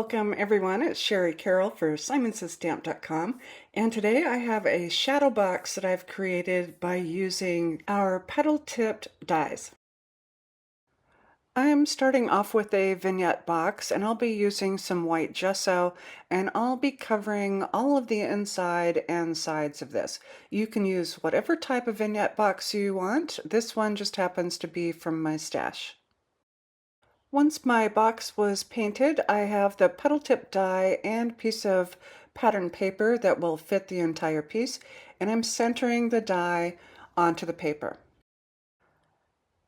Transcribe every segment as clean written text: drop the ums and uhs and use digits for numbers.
Welcome everyone, it's Sherry Carroll for SimonsStamp.com, and today I have a shadow box that I've created by using our petal tipped dies. I'm starting off with a vignette box, and I'll be using some white gesso, and I'll be covering all of the inside and sides of this. You can use whatever type of vignette box you want. This one just happens to be from my stash. Once my box was painted, I have the petal tip die and piece of pattern paper that will fit the entire piece, and I'm centering the die onto the paper.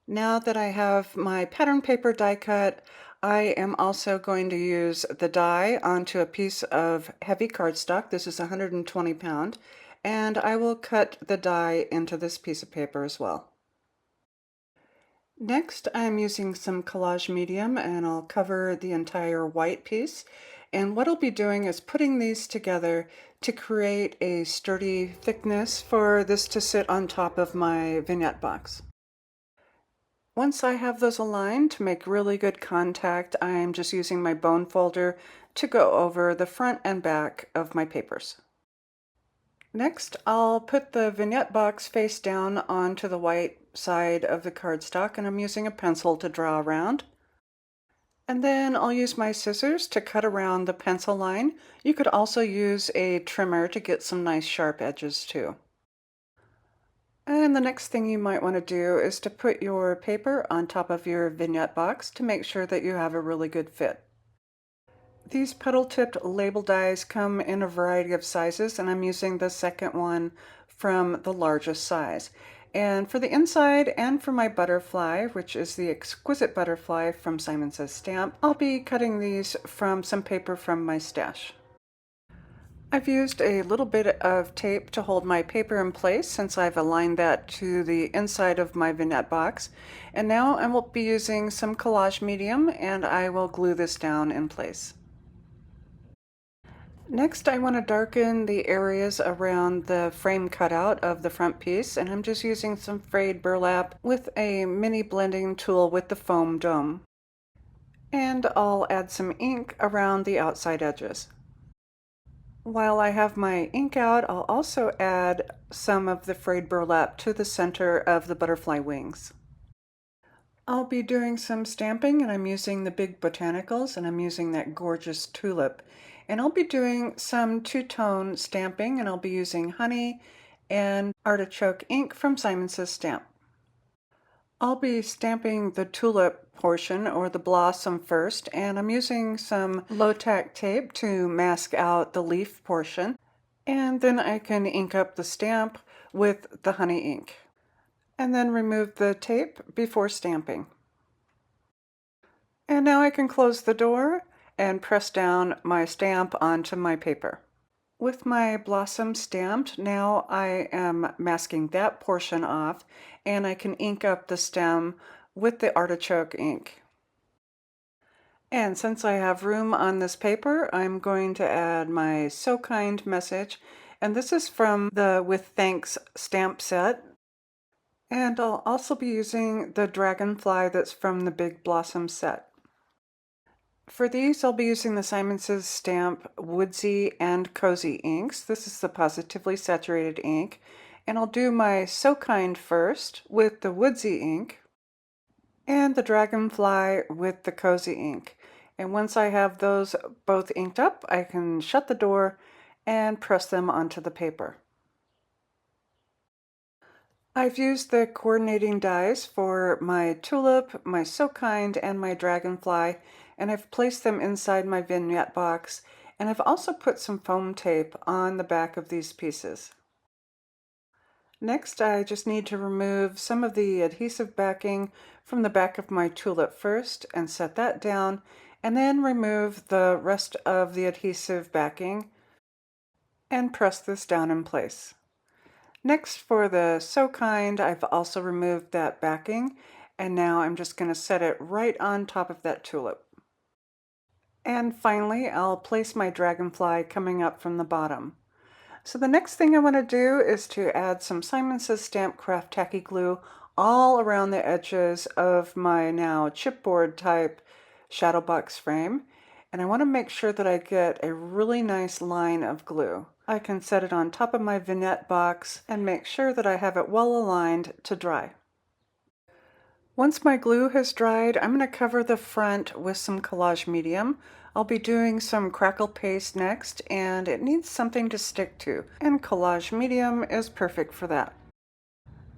Now that I have my pattern paper die cut, I am also going to use the die onto a piece of heavy cardstock. This is 120 pound, and I will cut the die into this piece of paper as well. Next, I'm using some collage medium, and I'll cover the entire white piece. And what I'll be doing is putting these together to create a sturdy thickness for this to sit on top of my vignette box. Once I have those aligned to make really good contact, I'm just using my bone folder to go over the front and back of my papers. Next, I'll put the vignette box face down onto the white side of the cardstock, and I'm using a pencil to draw around. And then I'll use my scissors to cut around the pencil line. You could also use a trimmer to get some nice sharp edges too. And the next thing you might want to do is to put your paper on top of your vignette box to make sure that you have a really good fit. These petal-tipped label dies come in a variety of sizes, and I'm using the second one from the largest size. And for the inside and for my butterfly, which is the Exquisite butterfly from Simon Says Stamp, I'll be cutting these from some paper from my stash. I've used a little bit of tape to hold my paper in place since I've aligned that to the inside of my vignette box. And now I will be using some collage medium, and I will glue this down in place. Next, I want to darken the areas around the frame cutout of the front piece, and I'm just using some frayed burlap with a mini blending tool with the foam dome. And I'll add some ink around the outside edges. While I have my ink out, I'll also add some of the frayed burlap to the center of the butterfly wings. I'll be doing some stamping, and I'm using the big Botanicals, and I'm using that gorgeous tulip. And I'll be doing some two-tone stamping, and I'll be using honey and artichoke ink from Simon Says Stamp. I'll be stamping the tulip portion or the blossom first, and I'm using some low-tack tape to mask out the leaf portion, and then I can ink up the stamp with the honey ink. And then remove the tape before stamping. And now I can close the door and press down my stamp onto my paper. With my blossom stamped, now I am masking that portion off, and I can ink up the stem with the artichoke ink. And since I have room on this paper, I'm going to add my So Kind message, and this is from the With Thanks stamp set. And I'll also be using the dragonfly that's from the Big Blossom set. For these, I'll be using the Simon Says Stamp Woodsy and Cozy inks. This is the Positively Saturated ink. And I'll do my So Kind first with the Woodsy ink, and the dragonfly with the Cozy ink. And once I have those both inked up, I can shut the door and press them onto the paper. I've used the coordinating dies for my tulip, my So Kind, and my dragonfly, and I've placed them inside my vignette box, and I've also put some foam tape on the back of these pieces. Next, I just need to remove some of the adhesive backing from the back of my tulip first and set that down, and then remove the rest of the adhesive backing and press this down in place. Next, for the So Kind, I've also removed that backing, and now I'm just going to set it right on top of that tulip. And finally, I'll place my dragonfly coming up from the bottom. So the next thing I want to do is to add some Simon Says Stamp Craft Tacky Glue all around the edges of my now chipboard type shadow box frame. and I want to make sure that I get a really nice line of glue. I can set it on top of my vignette box and make sure that I have it well aligned to dry. Once my glue has dried, I'm going to cover the front with some collage medium. I'll be doing some crackle paste next, and it needs something to stick to, and collage medium is perfect for that.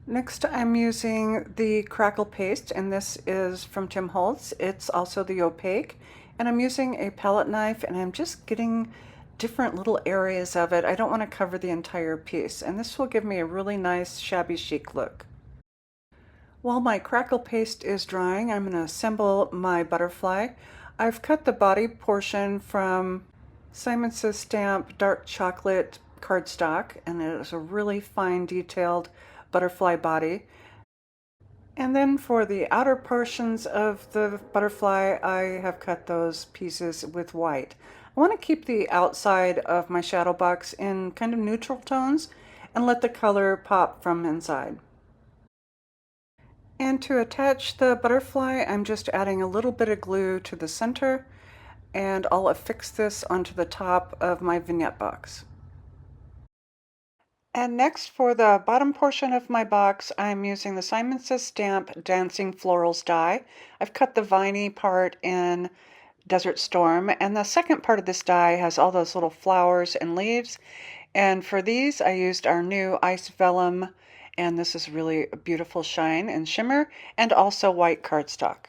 Next, I'm using the crackle paste, and this is from Tim Holtz. It's also the opaque, and I'm using a palette knife, and I'm just getting different little areas of it. I don't want to cover the entire piece, and this will give me a really nice shabby chic look. While my crackle paste is drying, I'm going to assemble my butterfly. I've cut the body portion from Simon Says Stamp Dark Chocolate cardstock, and it is a really fine detailed butterfly body. And then for the outer portions of the butterfly, I have cut those pieces with white. I want to keep the outside of my shadow box in kind of neutral tones and let the color pop from inside. And to attach the butterfly, I'm just adding a little bit of glue to the center, and I'll affix this onto the top of my vignette box. And next, for the bottom portion of my box, I'm using the Simon Says Stamp Dancing Florals die. I've cut the viney part in Desert Storm, and the second part of this die has all those little flowers and leaves. And for these, I used our new Ice Vellum, and this is really a beautiful shine and shimmer, and also white cardstock.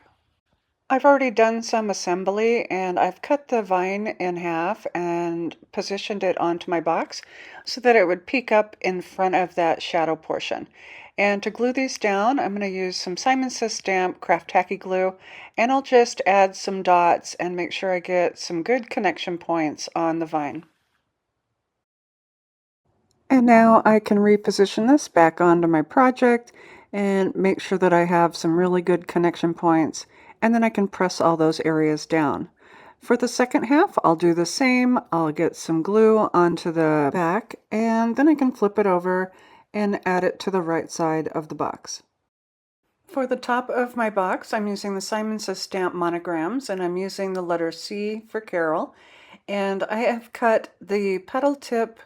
I've already done some assembly, and I've cut the vine in half and positioned it onto my box so that it would peek up in front of that shadow portion. And to glue these down, I'm going to use some Simon Says Stamp Craft Tacky Glue, and I'll just add some dots and make sure I get some good connection points on the vine. And now I can reposition this back onto my project and make sure that I have some really good connection points, and then I can press all those areas down. For the second half, I'll do the same. I'll get some glue onto the back, and then I can flip it over and add it to the right side of the box. For the top of my box, I'm using the Simon Says Stamp Monograms, and I'm using the letter C for Carol. And I have cut the petal tip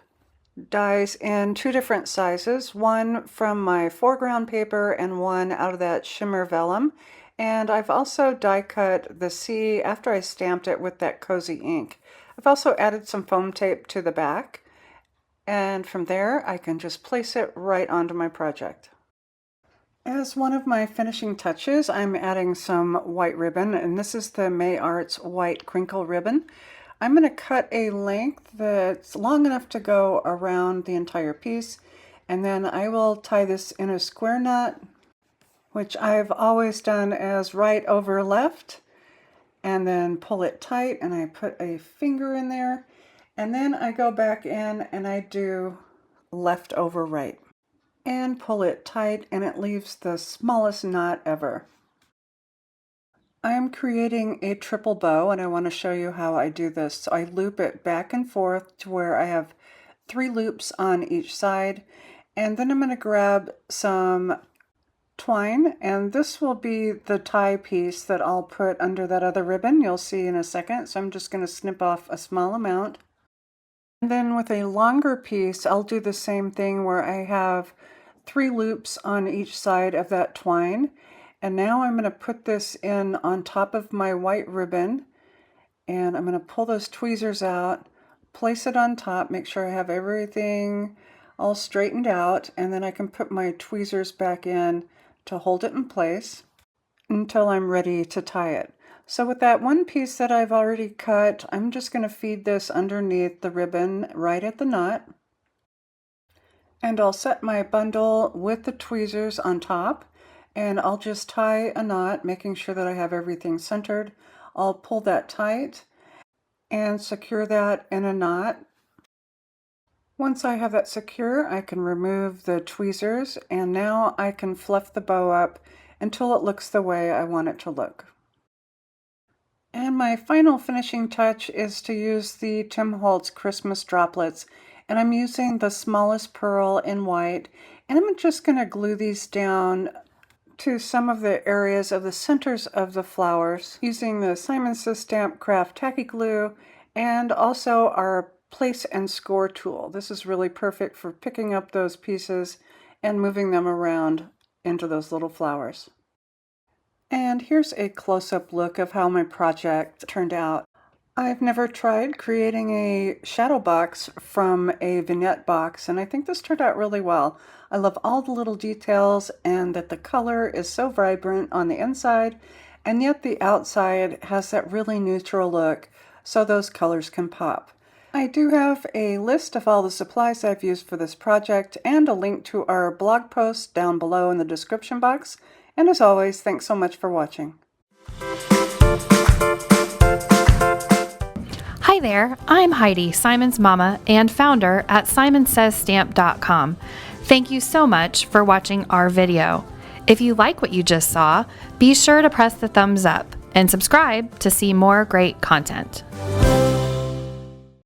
dies in two different sizes, one from my foreground paper and one out of that shimmer vellum. And I've also die cut the C after I stamped it with that cozy ink. I've also added some foam tape to the back, and from there I can just place it right onto my project. As one of my finishing touches, I'm adding some white ribbon, and this is the May Arts white crinkle ribbon. I'm going to cut a length that's long enough to go around the entire piece, and then I will tie this in a square knot, which I've always done as right over left, and then pull it tight, and I put a finger in there, and then I go back in and I do left over right, and pull it tight, and it leaves the smallest knot ever. I'm creating a triple bow, and I want to show you how I do this. So I loop it back and forth to where I have 3 loops on each side, and then I'm going to grab some twine, and this will be the tie piece that I'll put under that other ribbon. You'll see in a second. So I'm just going to snip off a small amount. And then with a longer piece, I'll do the same thing where I have 3 loops on each side of that twine. And now I'm going to put this in on top of my white ribbon, and I'm going to pull those tweezers out, place it on top, make sure I have everything all straightened out, and then I can put my tweezers back in to hold it in place until I'm ready to tie it. So with that one piece that I've already cut, I'm just going to feed this underneath the ribbon right at the knot. And I'll set my bundle with the tweezers on top, and I'll just tie a knot, making sure that I have everything centered. I'll pull that tight and secure that in a knot. Once I have that secure, I can remove the tweezers, and now I can fluff the bow up until it looks the way I want it to look. And my final finishing touch is to use the Tim Holtz Christmas droplets, and I'm using the smallest pearl in white, and I'm just going to glue these down to some of the areas of the centers of the flowers using the Simon Says Stamp Craft Tacky Glue and also our Place and Score tool. This is really perfect for picking up those pieces and moving them around into those little flowers. And here's a close-up look of how my project turned out. I've never tried creating a shadow box from a vignette box, and I think this turned out really well. I love all the little details and that the color is so vibrant on the inside, and yet the outside has that really neutral look, so those colors can pop. I do have a list of all the supplies I've used for this project and a link to our blog post down below in the description box. And as always, thanks so much for watching. Hi there, I'm Heidi, Simon's mama and founder at simonsaysstamp.com. Thank you so much for watching our video. If you like what you just saw, be sure to press the thumbs up and subscribe to see more great content.